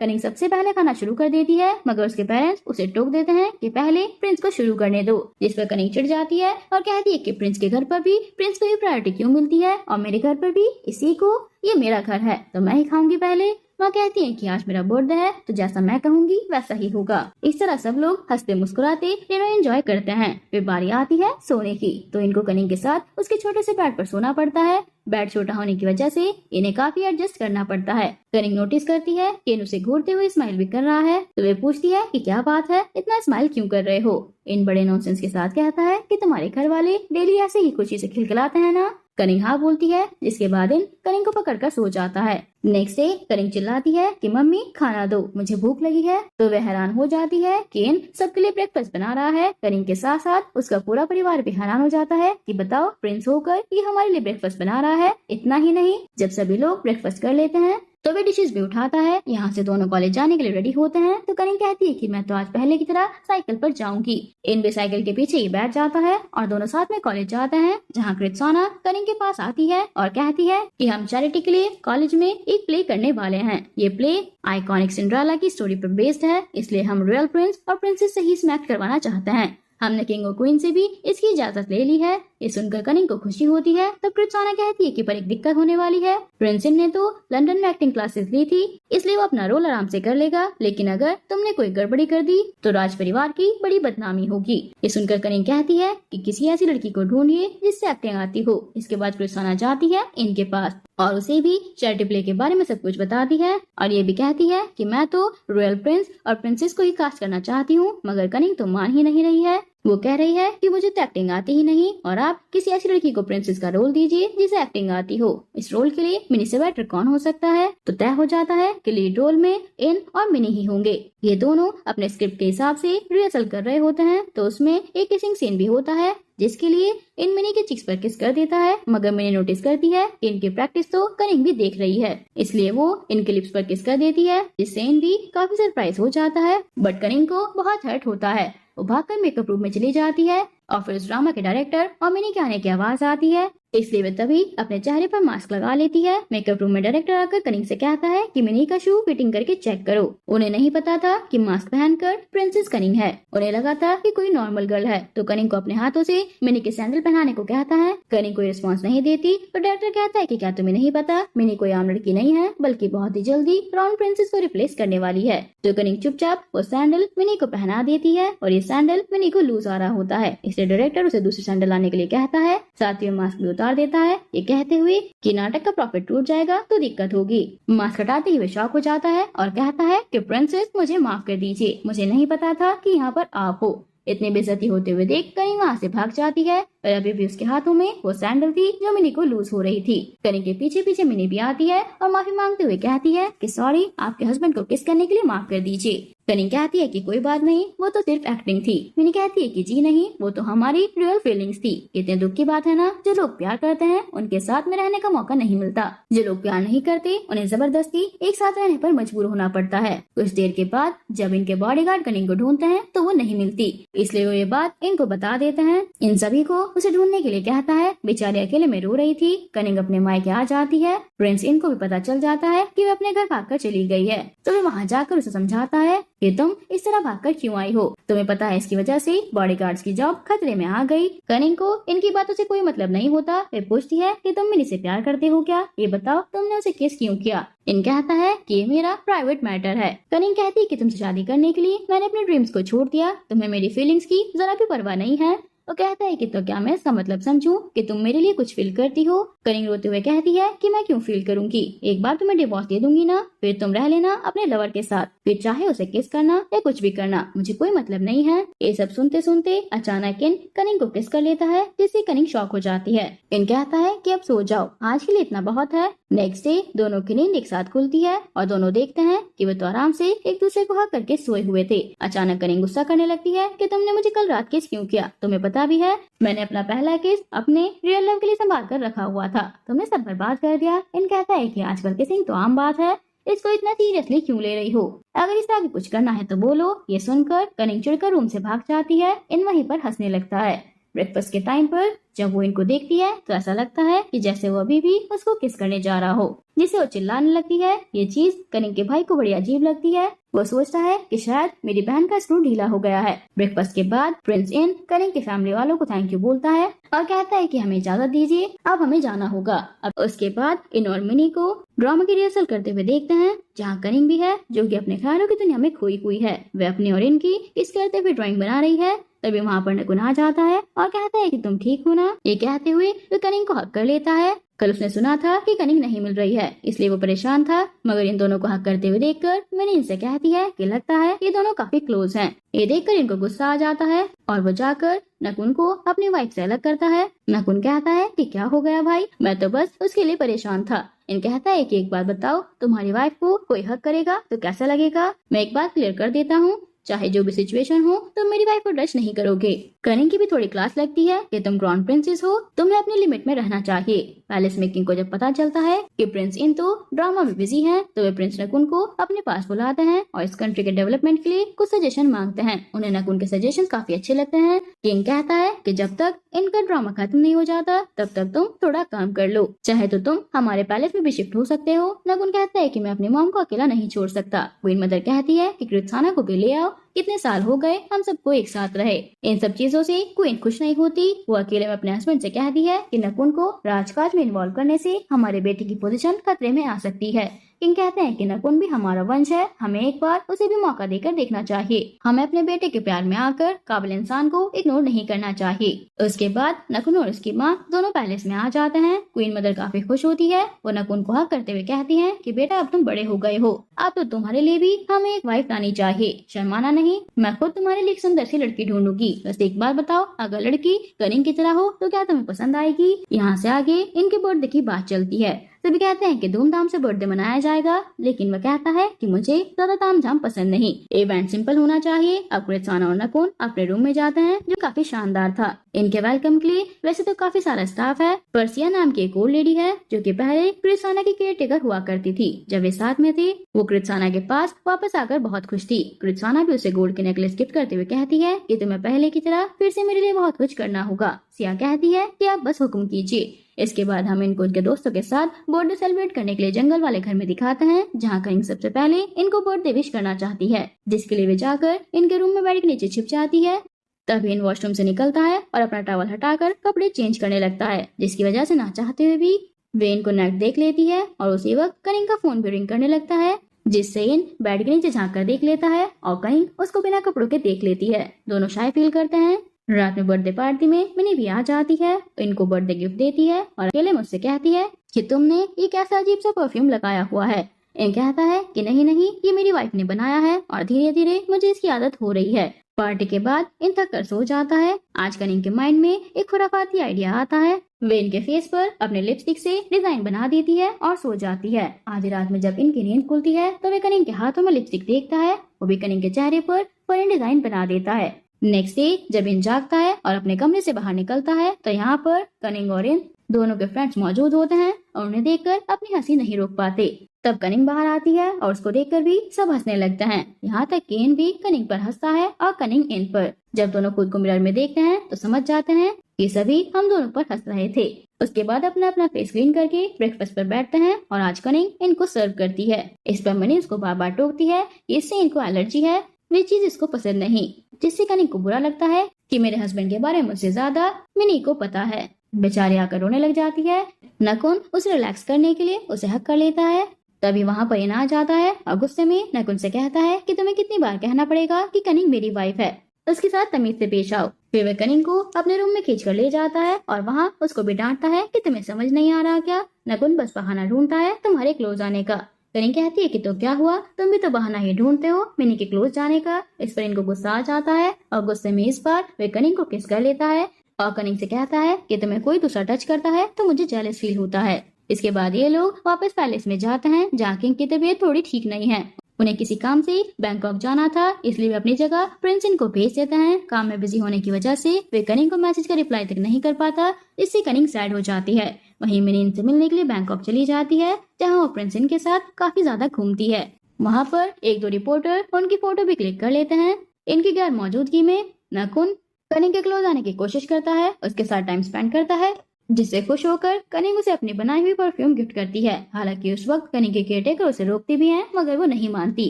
कनिंग सबसे पहले खाना शुरू कर देती है मगर उसके पेरेंट्स उसे टोक देते हैं कि पहले प्रिंस को शुरू करने दो, जिस पर कनिंग चिढ़ जाती है और कहती है कि प्रिंस के घर पर भी प्रिंस को ही प्रायोरिटी क्यों मिलती है और मेरे घर पर भी इसी को, ये मेरा घर है तो मैं ही खाऊंगी पहले। माँ कहती है कि आज मेरा बर्थडे है तो जैसा मैं कहूँगी वैसा ही होगा। इस तरह सब लोग हंसते मुस्कुराते डिनर एंजॉय करते हैं। फिर बारी आती है सोने की तो इनको कनिंग के साथ उसके छोटे से बेड पर सोना पड़ता है। बेड छोटा होने की वजह से इन्हें काफी एडजस्ट करना पड़ता है। कनिंग नोटिस करती है कि इन उसे घूरते हुए स्माइल भी कर रहा है तो वे पूछती है कि क्या बात है, इतना स्माइल क्यों कर रहे हो। इन बड़े नॉनसेंस के साथ कहता है कि तुम्हारे घर वाले डेली ऐसे ही खुशी से खिलखिलाते हैं ना। कनिंग हाँ बोलती है, जिसके बाद इन कनिंग को पकड़कर सो जाता है। नेक्स्ट डे कनिंग चिल्लाती है कि मम्मी खाना दो, मुझे भूख लगी है। तो वह हैरान हो जाती है कि इन सबके लिए ब्रेकफास्ट बना रहा है। कनिंग के साथ साथ उसका पूरा परिवार भी हैरान हो जाता है कि बताओ प्रिंस होकर ये हमारे लिए ब्रेकफास्ट बना रहा है। इतना ही नहीं, जब सभी लोग ब्रेकफास्ट कर लेते हैं तो वे डिशेस भी उठाता है। यहाँ से दोनों कॉलेज जाने के लिए रेडी होते हैं तो कनिंग कहती है कि मैं तो आज पहले की तरह साइकिल पर जाऊंगी। इन भी साइकिल के पीछे ही बैठ जाता है और दोनों साथ में कॉलेज जाते हैं, जहाँ कृत्साना कनिंग के पास आती है और कहती है कि हम चैरिटी के लिए कॉलेज में एक प्ले करने वाले हैं। ये प्ले आइकॉनिक सिंड्रेला की स्टोरी पर बेस्ड है, इसलिए हम रॉयल प्रिंस और प्रिंसेस से ही इसमें एक्ट करवाना चाहते हैं। हमने किंग और क्वीन से भी इसकी इजाजत ले ली है। ये सुनकर कनिंग को खुशी होती है तो कृत्साना कहती है कि पर एक दिक्कत होने वाली है। प्रिंसिन ने तो लंदन में एक्टिंग क्लासेस ली थी, इसलिए वो अपना रोल आराम से कर लेगा, लेकिन अगर तुमने कोई गड़बड़ी कर दी तो राज परिवार की बड़ी बदनामी होगी। ये सुनकर कनिंग कहती है कि किसी ऐसी लड़की को ढूंढिए जिससे एक्टिंग आती हो। इसके बाद कृत्साना जाती है इनके पास और उसे भी चैरिटी प्ले के बारे में सब कुछ बताती है और ये भी कहती है कि मैं तो रॉयल प्रिंस और प्रिंसेस को ही कास्ट करना चाहती हूँ, मगर कनिंग तो मान ही नहीं रही है। वो कह रही है कि मुझे तो एक्टिंग आती ही नहीं और आप किसी ऐसी लड़की को प्रिंसेस का रोल दीजिए जिसे एक्टिंग आती हो। इस रोल के लिए मिनी से बेटर कौन हो सकता है। तो तय हो जाता है कि लीड रोल में इन और मिनी ही होंगे। ये दोनों अपने स्क्रिप्ट के हिसाब से रिहर्सल कर रहे होते हैं तो उसमें एक किसिंग सीन भी होता है, जिसके लिए इन मिनी के चिक्स पर किस कर देता है, मगर मिनी नोटिस करती है कि इनकी प्रैक्टिस तो कनिंग भी देख रही है, इसलिए वो इनके लिप्स पर किस कर देती है, जिससे इन भी काफी सरप्राइज हो जाता है। बट कनिंग को बहुत हर्ट होता है। वो भागकर मेकअप रूम में चली जाती है और फिर उस ड्रामा के डायरेक्टर और मिनी के आने की आवाज आती है, इसलिए वे तभी अपने चेहरे पर मास्क लगा लेती है। मेकअप रूम में डायरेक्टर आकर कनिंग से कहता है कि मिनी का शू फिटिंग करके चेक करो। उन्हें नहीं पता था कि मास्क पहनकर प्रिंसेस कनिंग है, उन्हें लगा था कि कोई नॉर्मल गर्ल है। तो कनिंग को अपने हाथों से मिनी के सैंडल पहनाने को कहता है। कनिंग कोई रिस्पॉन्स नहीं देती तो डायरेक्टर कहता है कि क्या तुम्हें नहीं पता, मिनी कोई आम लड़की नहीं है, बल्कि बहुत ही जल्दी क्राउन प्रिंसेस को रिप्लेस करने वाली है। तो कनिंग चुपचाप वो सैंडल मिनी को पहना देती है और ये सैंडल मिनी को लूज आ रहा होता है, इसलिए डायरेक्टर उसे दूसरी सैंडल लाने के लिए कहता है। साथ ही मास्क भी उतार देता है, ये कहते हुए कि नाटक का प्रॉफिट टूट जाएगा तो दिक्कत होगी। मास्क हटाते ही वे शॉक हो जाता है और कहता है कि प्रिंसेस मुझे माफ कर दीजिए, मुझे नहीं पता था कि यहाँ पर आप हो। इतनी बेइज्जती होते हुए देख कनिंग वहाँ से भाग जाती है और अभी भी उसके हाथों में वो सैंडल थी जो मिनी को लूज हो रही थी। कनिंग के पीछे पीछे मिनी भी आती है और माफी मांगते हुए कहती है कि सॉरी, आपके हस्बैंड को किस करने के लिए माफ कर दीजिए। कनिंग कहती है कि कोई बात नहीं, वो तो सिर्फ एक्टिंग थी। मिनी कहती है कि जी नहीं, वो तो हमारी रियल फीलिंग्स थी। इतने दुख की बात है ना, जो लोग प्यार करते हैं उनके साथ में रहने का मौका नहीं मिलता। जो लोग प्यार नहीं करते उन्हें जबरदस्ती एक साथ रहने पर मजबूर होना पड़ता है। कुछ देर के बाद जब इनके बॉडीगार्ड कनिंग को ढूंढते हैं तो वो नहीं मिलती, इसलिए वो ये बात इनको बता देते हैं। इन सभी को उसे ढूंढने के लिए कहता है। बेचारी अकेले में रो रही थी। कनिंग अपने मायके आ जाती है। प्रिंस इनको भी पता चल जाता है कि वे अपने घर भागकर चली गई है, तो वे वहाँ जाकर उसे समझाता है कि तुम इस तरह भागकर क्यों आई हो। तुम्हें पता है इसकी वजह से बॉडीगार्ड्स की जॉब खतरे में आ गई। कनिंग को इनकी बातों से कोई मतलब नहीं होता। वे पूछती है कि तुम मिनी से प्यार करते हो क्या, ये बताओ तुमने उसे किस क्यों किया। इन कहता है कि ये मेरा प्राइवेट मैटर है। कनिंग कहती है कि तुमसे शादी करने के लिए मैंने अपने ड्रीम्स को छोड़ दिया, तुम्हें मेरी फीलिंग्स की जरा भी परवाह नहीं है। वो कहता है कि तो क्या मैं इसका मतलब समझूं कि तुम मेरे लिए कुछ फील करती हो। कनिंग रोते हुए कहती है कि मैं क्यों फील करूंगी, एक बार तुम्हें डिवोर्स दे दूंगी ना, फिर तुम रह लेना अपने लवर के साथ, फिर चाहे उसे किस करना या कुछ भी करना, मुझे कोई मतलब नहीं है। ये सब सुनते सुनते अचानक इन कनिंग को किस कर लेता है, जिससे कनिंग शॉक हो जाती है। इन कहता है कि अब सो जाओ, आज के लिए इतना बहुत है। नेक्स्ट डे दोनों की नींद एक साथ खुलती है और दोनों देखते हैं कि वे तो आराम से एक दूसरे को हक करके सोए हुए थे। अचानक कनिंग गुस्सा करने लगती है कि तुमने मुझे कल रात किस क्यों किया, तुम्हें पता भी है मैंने अपना पहला किस अपने रियल लव के लिए संभाल कर रखा हुआ था, तुमने सब बर्बाद कर दिया। इन कहता है कि आजकल किसिंग तो आम बात है, इसको इतना सीरियसली क्यों ले रही हो, अगर इस आगे कुछ करना है तो बोलो। ये सुनकर कनिंग चिढ़कर रूम से भाग जाती है। इन वहीं पर हंसने लगता है। ब्रेकफास्ट के टाइम पर जब वो इनको देखती है तो ऐसा लगता है कि जैसे वो अभी भी उसको किस करने जा रहा हो, जिससे वो चिल्लाने लगती है। ये चीज कनिंग के भाई को बड़ी अजीब लगती है। वो सोचता है कि शायद मेरी बहन का स्क्रू ढीला हो गया है। ब्रेकफास्ट के बाद प्रिंस इन कनिंग के फैमिली वालों को थैंक यू बोलता है और कहता है कि हमें इजाजत दीजिए, अब हमें जाना होगा। अब उसके बाद इन और मिनी को ड्रामा की रिहर्सल करते हुए देखते हैं, जहाँ कनिंग भी है जो कि अपने ख्यालों की दुनिया में खोई हुई है। वे अपनी और इनकी किस करते हुए ड्राइंग बना रही है। तभी वहाँ पर नकुन आ जाता है और कहता है कि तुम ठीक हो ना। ये कहते हुए वो कनिंग को हक कर लेता है। कल उसने सुना था कि कनिंग नहीं मिल रही है, इसलिए वो परेशान था, मगर इन दोनों को हक करते हुए देखकर मैंने इनसे कहती है कि लगता है ये दोनों काफी क्लोज हैं। ये देखकर इनको गुस्सा आ जाता है और वो जाकर नकुन को अपनी वाइफ से अलग करता है। नकुन कहता है कि क्या हो गया भाई, मैं तो बस उसके लिए परेशान था। इन कहता है कि एक बात बताओ, तुम्हारी वाइफ को कोई हक करेगा तो कैसा लगेगा। मैं एक बात क्लियर कर देता हूँ, चाहे जो भी सिचुएशन हो तुम मेरी वाइफ को टच नहीं करोगे। कनिंग की भी थोड़ी क्लास लगती है कि तुम क्राउन प्रिंसेस हो, तुम्हें अपनी लिमिट में रहना चाहिए। पैलेस में किंग को जब पता चलता है कि प्रिंस इन तो ड्रामा में बिजी हैं, तो वे प्रिंस नकुन को अपने पास बुलाते हैं और इस कंट्री के डेवलपमेंट के लिए कुछ सजेशन मांगते हैं। उन्हें नकुन के सजेशन काफी अच्छे लगते हैं। किंग कहता है कि जब तक इनका ड्रामा खत्म नहीं हो जाता तब तक तुम थोड़ा काम कर लो, चाहे तो तुम हमारे पैलेस में भी शिफ्ट हो सकते हो। नकुन कहता है कि मैं अपनी मॉम को अकेला नहीं छोड़ सकता। क्वीन मदर कहती है कि कृत्साना को भी ले आओ, कितने साल हो गए हम सबको एक साथ रहे। इन सब चीजों से क्वीन खुश नहीं होती। वो अकेले में अपने हस्बैंड से कहती है कि नकुन को राजकाज में इन्वॉल्व करने से हमारे बेटे की पोजीशन खतरे में आ सकती है। किंग कहते हैं कि नकुन भी हमारा वंश है, हमें एक बार उसे भी मौका देकर देखना चाहिए। हमें अपने बेटे के प्यार में आकर काबिल इंसान को इग्नोर नहीं करना चाहिए। उसके बाद नकुन और उसकी माँ दोनों पैलेस में आ जाते हैं। क्वीन मदर काफी खुश होती है। वो नकुन को हक करते हुए कहती है कि बेटा अब तुम बड़े हो गए हो, अब तो तुम्हारे लिए भी हमें एक वाइफ लानी चाहिए, शर्माना नहीं। मैं खुद तुम्हारे लिए एक सुंदर सी लड़की ढूंढूंगी। बस एक बात बताओ, अगर लड़की कनिंग की तरह हो तो क्या तुम्हें पसंद आएगी। यहाँ से आगे इनके बर्थडे की बात चलती है। सभी कहते हैं कि धूमधाम से बर्थडे मनाया जाएगा, लेकिन वह कहता है कि मुझे ज्यादा तामझाम पसंद नहीं, इवेंट सिंपल होना चाहिए। अब कृत्साना और नकुन अपने रूम में जाते हैं जो काफी शानदार था। इनके वेलकम के लिए वैसे तो काफी सारा स्टाफ है। पर्सिया नाम की एक और लेडी है जो कि पहले कृत्साना की केयरटेकर हुआ करती थी। जब वे साथ में थे वो कृत्साना के पास वापस आकर बहुत खुश थी। कृत्साना भी उसे गोल्ड के नेकलेस गिफ्ट करते हुए कहती है कि तुम्हें पहले की तरह फिर से मेरे लिए बहुत कुछ करना होगा। सिया कहती है कि आप बस हुक्म कीजिए। इसके बाद हम इनको उनके दोस्तों के साथ बर्थडे सेलिब्रेट करने के लिए जंगल वाले घर में दिखाते हैं, जहाँ कनिंग सबसे पहले इनको बर्थडे विश करना चाहती है, जिसके लिए वे जाकर इनके रूम में बेड के नीचे छिप जाती है। तभी इन वॉशरूम से निकलता है और अपना टॉवल हटाकर कपड़े चेंज करने लगता है, जिसकी वजह से ना चाहते हुए भी वे इनको नेट देख लेती है और उसी वक्त कनिंग का फोन भी रिंग करने लगता है, जिससे इन बेड के नीचे झाँक कर देख लेता है और कनिंग उसको बिना कपड़ों के देख लेती है। दोनों शाय फील करते हैं। रात में बर्थडे पार्टी में मिनी भी आ जाती है, इनको बर्थडे गिफ्ट देती है और अकेले मुझसे कहती है कि तुमने ये कैसा अजीब सा परफ्यूम लगाया हुआ है। इन कहता है कि नहीं नहीं, ये मेरी वाइफ ने बनाया है और धीरे धीरे मुझे इसकी आदत हो रही है। पार्टी के बाद इन थक कर सो जाता है। आज कनिंग के माइंड में एक खुराफाती आइडिया आता है। वे इनके फेस पर अपने लिपस्टिक से डिजाइन बना देती है और सो जाती है। आधी रात में जब इनकी नींद खुलती है तो वे कनिंग के हाथों में लिपस्टिक देखता है। वो भी कनिंग के चेहरे पर फनी डिजाइन बना देता है। नेक्स्ट डे जब इन जागता है और अपने कमरे से बाहर निकलता है तो यहाँ पर कनिंग और इन दोनों के फ्रेंड्स मौजूद होते हैं और उन्हें देखकर अपनी हंसी नहीं रोक पाते। तब कनिंग बाहर आती है और उसको देखकर भी सब हंसने लगते हैं। यहाँ तक कि इन भी कनिंग पर हंसता है और कनिंग इन पर। जब दोनों खुद को मिरर में देखते हैं तो समझ जाते हैं कि सभी हम दोनों पर हंस रहे थे। उसके बाद अपना अपना फेस क्लीन करके ब्रेकफास्ट पर बैठते हैं और आज कनिंग इनको सर्व करती है। इस पर मनी उसको बार बार टोकती है कि इससे इनको एलर्जी है, वे चीज इसको पसंद नहीं, जिससे कनिंग को बुरा लगता है कि मेरे हस्बैंड के बारे में मुझसे ज्यादा मिनी को पता है। बेचारी आकर रोने लग जाती है। नकुन उसे रिलैक्स करने के लिए उसे हक कर लेता है। तभी वहाँ पर इना आ जाता है और गुस्से में नकुन से कहता है कि तुम्हें कितनी बार कहना पड़ेगा कि कनिंग मेरी वाइफ है, उसके साथ तमीज से पेश आओ। फिर वह कनिंग को अपने रूम में खींच कर ले जाता है और वहाँ उसको भी डांटता है कि तुम्हें समझ नहीं आ रहा क्या। नकुन बस बहाना ढूंढता है तुम्हारे क्लोज आने का। कनिंग कहती है कि तो क्या हुआ, तुम भी तो बहाना ही ढूंढते हो मिनी के क्लोज जाने का। इस पर इनको गुस्सा आ जाता है और गुस्से में इस बार वे कनिंग को किस कर लेता है और कनिंग से कहता है कि तुम्हें कोई दूसरा टच करता है तो मुझे जेलस फील होता है। इसके बाद ये लोग वापस पैलेस में जाते हैं जहाँ किंग की तबीयत थोड़ी ठीक नहीं है। उन्हें किसी काम से बैंकॉक जाना था, इसलिए वे अपनी जगह प्रिंस इनको भेज देते हैं। काम में बिजी होने की वजह से वे कनिंग को मैसेज का रिप्लाई तक नहीं कर पाता, इससे कनिंग सैड हो जाती है। वहीं मिनी इनसे मिलने के लिए बैंकॉक चली जाती है, जहाँ वो प्रिंस इनके साथ काफी ज्यादा घूमती है। वहाँ पर एक दो रिपोर्टर उनकी फोटो भी क्लिक कर लेते हैं। इनकी गैर मौजूदगी में नकुन कनिंग के क्लोज आने की कोशिश करता है, उसके साथ टाइम स्पेंड करता है, जिससे खुश होकर कनिंग उसे अपनी बनाई हुई परफ्यूम गिफ्ट करती है। हालांकि उस वक्त कनिंग के केयरटेकर उसे रोकती भी हैं, मगर वो नहीं मानती।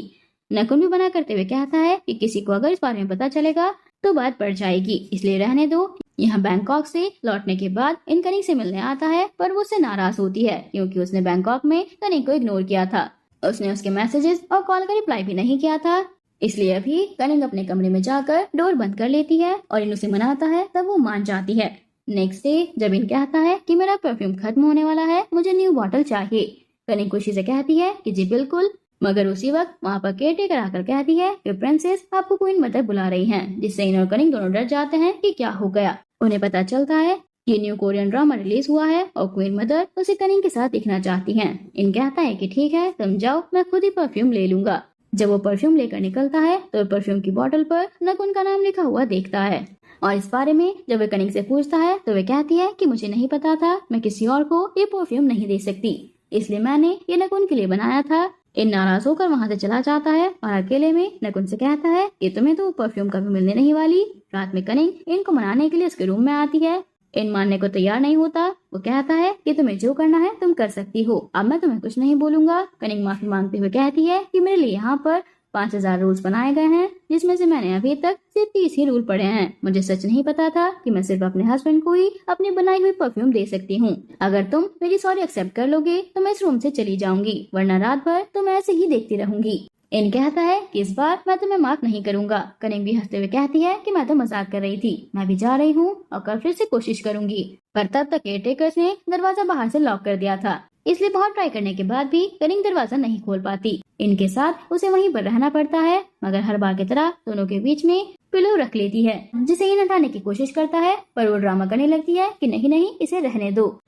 नकुन भी मना करते हुए कहता है कि किसी को अगर इस बारे में पता चलेगा तो बात बढ़ जाएगी, इसलिए रहने दो। यहाँ बैंकॉक से लौटने के बाद इन कनिंग से मिलने आता है, पर वो उससे नाराज होती है क्योंकि उसने बैंकॉक में कनिंग को इग्नोर किया था। उसने उसके मैसेजेस और कॉल का रिप्लाई भी नहीं किया था, इसलिए अभी कनिंग अपने कमरे में जाकर डोर बंद कर लेती है और इन उसे मनाता है, तब वो मान जाती है। नेक्स्ट डे जब इन कहता है कि मेरा परफ्यूम खत्म होने वाला है, मुझे न्यू बॉटल चाहिए। कनिंग खुशी से कहती है कि जी बिल्कुल, मगर उसी वक्त वहाँ पर केयरटेकर आकर कहती है कि प्रिंसेस आपको क्वीन मदर बुला रही हैं, जिससे इन और कनिंग दोनों डर जाते हैं कि क्या हो गया। उन्हें पता चलता है ये न्यू कोरियन ड्रामा रिलीज हुआ है और क्वीन मदर उसे कनिंग के साथ दिखना चाहती हैं। इन कहता है कि ठीक है तुम जाओ, मैं खुद ही परफ्यूम ले लूंगा। जब वो परफ्यूम लेकर निकलता है तो परफ्यूम की बोतल पर नकुन का नाम लिखा हुआ देखता है और इस बारे में जब वे कनिंग से पूछता है तो वे कहती है कि मुझे नहीं पता था, मैं किसी और को ये परफ्यूम नहीं दे सकती, इसलिए मैंने ये नकुन के लिए बनाया था। इन नाराज होकर वहाँ से चला जाता है और अकेले में नकुन से कहता है कि तुम्हें तो परफ्यूम कभी मिलने नहीं वाली। रात में कनिंग इनको मनाने के लिए उसके रूम में आती है। इन मानने को तैयार नहीं होता। वो कहता है कि तुम्हें जो करना है तुम कर सकती हो, अब मैं तुम्हें कुछ नहीं बोलूंगा। कनिंग माफी मांगते हुए कहती है कि मेरे लिए यहाँ पर 5000 रूल्स बनाए गए हैं, जिसमें से मैंने अभी तक सिर्फ 30 ही रूल पढ़े हैं। मुझे सच नहीं पता था कि मैं सिर्फ अपने हस्बैंड को ही अपनी बनाई हुई परफ्यूम दे सकती हूँ। अगर तुम मेरी सॉरी एक्सेप्ट कर लोगे तो मैं इस रूम से चली जाऊंगी, वरना रात भर तो मैं ऐसे ही देखती रहूंगी। इन कहता है कि इस बार मैं तुम्हें माफ नहीं करूंगा। कनिंग भी हंसते हुए कहती है कि मैं तो मजाक कर रही थी, मैं भी जा रही हूँ और कल फिर से कोशिश करूंगी। पर तब तक केयरटेकर्स ने दरवाजा बाहर से लॉक कर दिया था, इसलिए बहुत ट्राई करने के बाद भी कनिंग दरवाजा नहीं खोल पाती। इनके साथ उसे वहीं पर रहना पड़ता है, मगर हर बार की तरह दोनों के बीच में पिलो रख लेती है, जिसे इन हटाने की कोशिश करता है, पर वो ड्रामा करने लगती है कि नहीं नहीं इसे रहने दो।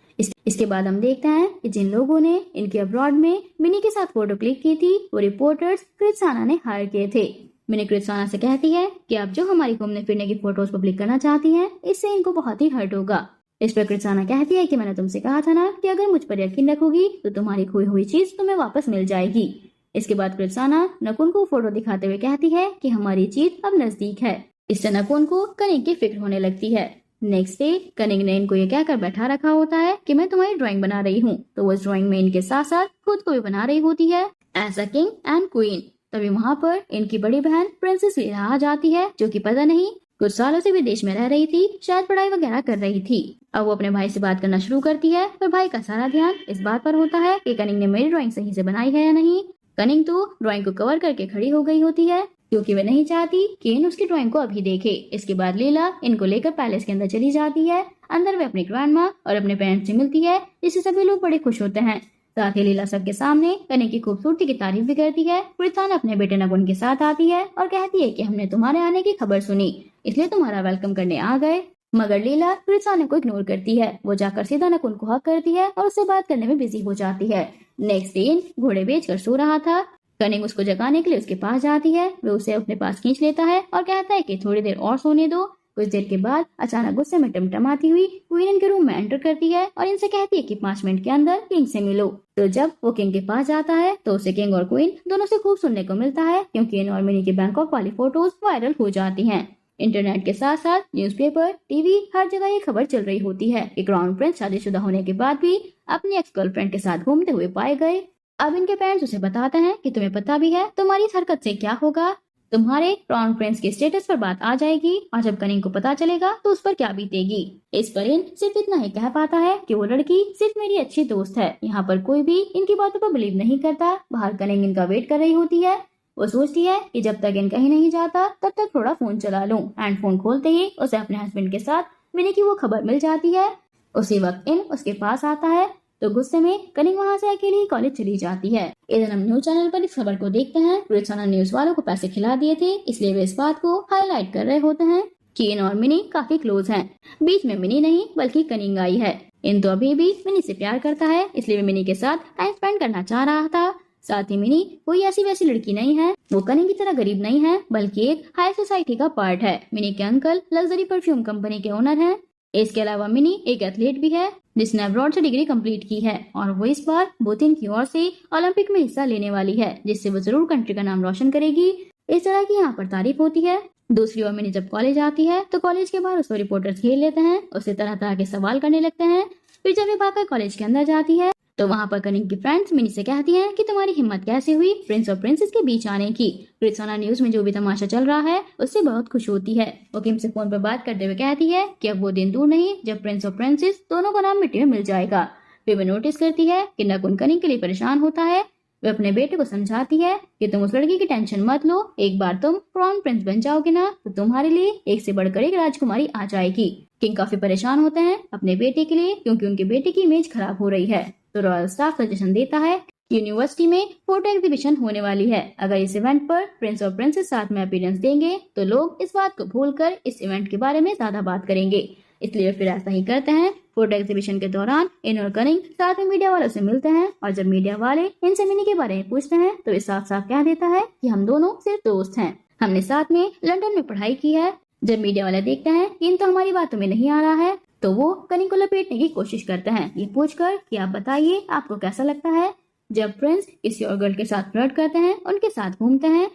इसके बाद हम देखते हैं कि जिन लोगों ने इनके अब्रॉड में मिनी के साथ फोटो क्लिक की थी वो रिपोर्टर्स कृत्साना ने हायर किए थे। मिनी कृत्साना से कहती है कि आप जो हमारी घूमने फिरने की फोटोज पब्लिक करना चाहती हैं, इससे इनको बहुत ही हर्ट होगा। इस पर कृत्साना कहती है कि मैंने तुमसे कहा था ना कि अगर मुझ पर यकीन रखोगी तो तुम्हारी खोई हुई चीज तुम्हें वापस मिल जाएगी। इसके बाद कृत्साना नकुन को फोटो दिखाते हुए कहती है कि हमारी जीत अब नजदीक है। इससे नकुन को कनिंग की फिक्र होने लगती है। नेक्स्ट डे कनिंग ने इनको ये कहकर बैठा रखा होता है कि मैं तुम्हारी ड्राइंग बना रही हूँ, तो वो इस ड्राइंग में इनके साथ साथ खुद को भी बना रही होती है as a king and queen. तभी वहाँ पर इनकी बड़ी बहन प्रिंसेस लीला आ जाती है, जो कि पता नहीं कुछ सालों से विदेश में रह रही थी, शायद पढ़ाई वगैरह कर रही थी। अब वो अपने भाई से बात करना शुरू करती है, पर भाई का सारा ध्यान इस बात पर होता है कि कनिंग ने मेरी ड्राइंग सही से बनाई है या नहीं। कनिंग तो ड्राइंग को कवर करके खड़ी हो गई होती है, क्योंकि वे नहीं चाहती कि इन उसकी ड्राइंग को अभी देखे। इसके बाद लीला इनको लेकर पैलेस के अंदर चली जाती है। अंदर वे अपनी ग्रैंडमा और अपने पेरेंट्स से मिलती है, जिससे सभी लोग बड़े खुश होते हैं। साथ ही लीला सबके सामने कनिंग की खूबसूरती की तारीफ भी करती है। कृतिका अपने बेटे नकुल के साथ आती है और कहती है कि हमने तुम्हारे आने की खबर सुनी, इसलिए तुम्हारा वेलकम करने आ गए। मगर लीला कृतिका को इग्नोर करती है। वो जाकर सीधा नकुल को हक करती है और उससे बात करने में बिजी हो जाती है। नेक्स्ट दिन घोड़े बेचकर सो रहा था। कनिंग उसको जगाने के लिए उसके पास जाती है। वो उसे अपने पास खींच लेता है और कहता है कि थोड़ी देर और सोने दो। कुछ देर के बाद अचानक गुस्से में टमटमाती हुई क्वीन इनके रूम में एंटर करती है और इनसे कहती है कि 5 मिनट के अंदर किंग से मिलो। तो जब वो किंग के पास जाता है तो उसे किंग और क्वीन दोनों से खूब सुनने को मिलता है, क्योंकि इन और मिनी की बैंकॉक वाली फोटोज वायरल हो जाती हैं। इंटरनेट के साथ साथ न्यूज़पेपर, टीवी, हर जगह ये खबर चल रही होती है कि क्राउन प्रिंस शादीशुदा होने के बाद भी अपनी एक्स गर्लफ्रेंड के साथ घूमते हुए पाए गए। अब इनके पेरेंट्स उसे बताते हैं कि तुम्हें पता भी है तुम्हारी इस हरकत से क्या होगा, तुम्हारे क्राउन प्रिंस के स्टेटस पर बात आ जाएगी और जब कनिंग को पता चलेगा तो उस पर क्या बीतेगी। इस पर इन सिर्फ इतना ही कह पाता है कि वो लड़की सिर्फ मेरी अच्छी दोस्त है। यहाँ पर कोई भी इनकी बातों पर बिलीव नहीं करता। बाहर कनिंग इनका वेट कर रही होती है। वो सोचती है कि जब तक इन कहीं नहीं जाता तब तक थोड़ा फोन चला लूं, एंड फोन खोलते ही उसे अपने हस्बैंड के साथ मिनी की वो खबर मिल जाती है। उसी वक्त इन उसके पास आता है तो गुस्से में कनिंग वहाँ से अकेली ही कॉलेज चली जाती है। इधर हम न्यूज चैनल पर इस खबर को देखते हैं। कृतिका न्यूज वालों को पैसे खिला दिए थे, इसलिए वे इस बात को हाईलाइट कर रहे होते हैं कि इन और मिनी काफी क्लोज हैं। बीच में मिनी नहीं बल्कि कनिंग आई है। इन तो अभी भी मिनी से प्यार करता है, इसलिए वे मिनी के साथ टाइम स्पेंड करना चाह रहा था। साथ ही मिनी कोई ऐसी वैसी लड़की नहीं है, वो कनिंग की तरह गरीब नहीं है बल्कि एक हाई सोसाइटी का पार्ट है। मिनी के अंकल लग्जरी परफ्यूम कंपनी के ओनर हैं। इसके अलावा मिनी एक एथलीट भी है जिसने अब्रॉड से डिग्री कंप्लीट की है और वो इस बार बोथिन की ओर से ओलंपिक में हिस्सा लेने वाली है, जिससे वो जरूर कंट्री का नाम रोशन करेगी। इस तरह की यहाँ पर तारीफ होती है। दूसरी ओर मिनी जब कॉलेज आती है तो कॉलेज के बाहर उसको रिपोर्टर्स घेर लेते हैं, उससे तरह तरह के सवाल करने लगते हैं। फिर जब वो भागकर कॉलेज के अंदर जाती है तो वहाँ पर कनिंग की फ्रेंड्स मिनी से कहती हैं कि तुम्हारी हिम्मत कैसे हुई प्रिंस और प्रिंसेस के बीच आने की। कृतिका न्यूज में जो भी तमाशा चल रहा है उससे बहुत खुश होती है। वो किम से फोन पर बात करते हुए कहती है कि अब वो दिन दूर नहीं जब प्रिंस और प्रिंसेस दोनों का नाम मिट्टी में मिल जाएगा। फिर वो नोटिस करती है कि नकुल कनिंग के लिए परेशान होता है। वे अपने बेटे को समझाती है कि तुम उस लड़की की टेंशन मत लो, एक बार तुम क्राउन प्रिंस बन जाओगे ना तो तुम्हारे लिए एक से बढ़कर एक राजकुमारी आ जाएगी। किंग काफी परेशान होते हैं अपने बेटे के लिए, क्योंकि उनके बेटे की इमेज खराब हो रही है। तो रॉयल स्टाफ सजेशन देता है कि यूनिवर्सिटी में फोटो एग्जीबिशन होने वाली है। अगर इस इवेंट पर प्रिंस और प्रिंसेस साथ में अपीयरेंस देंगे तो लोग इस बात को भूलकर इस इवेंट के बारे में ज्यादा बात करेंगे, इसलिए फिर ऐसा ही करते हैं। फोटो एग्जीबिशन के दौरान इन और कनिंग साथ में मीडिया वालों से मिलते हैं और जब मीडिया वाले इनसे मिनी के बारे में पूछते हैं तो इस साफ साफ कह देता है कि हम दोनों सिर्फ दोस्त हैं, हमने साथ में लंदन में पढ़ाई की है। जब मीडिया वाले देखते हैं कि इन तो हमारी बातों में नहीं आ रहा है तो वो कनिंग को लपेटने की कोशिश करते हैं, ये पूछकर कि आप बताइए आपको कैसा लगता है जब प्रिंस किसी और गर्ल के साथ फ्लर्ट करते हैं, उनके साथ घूमते हैं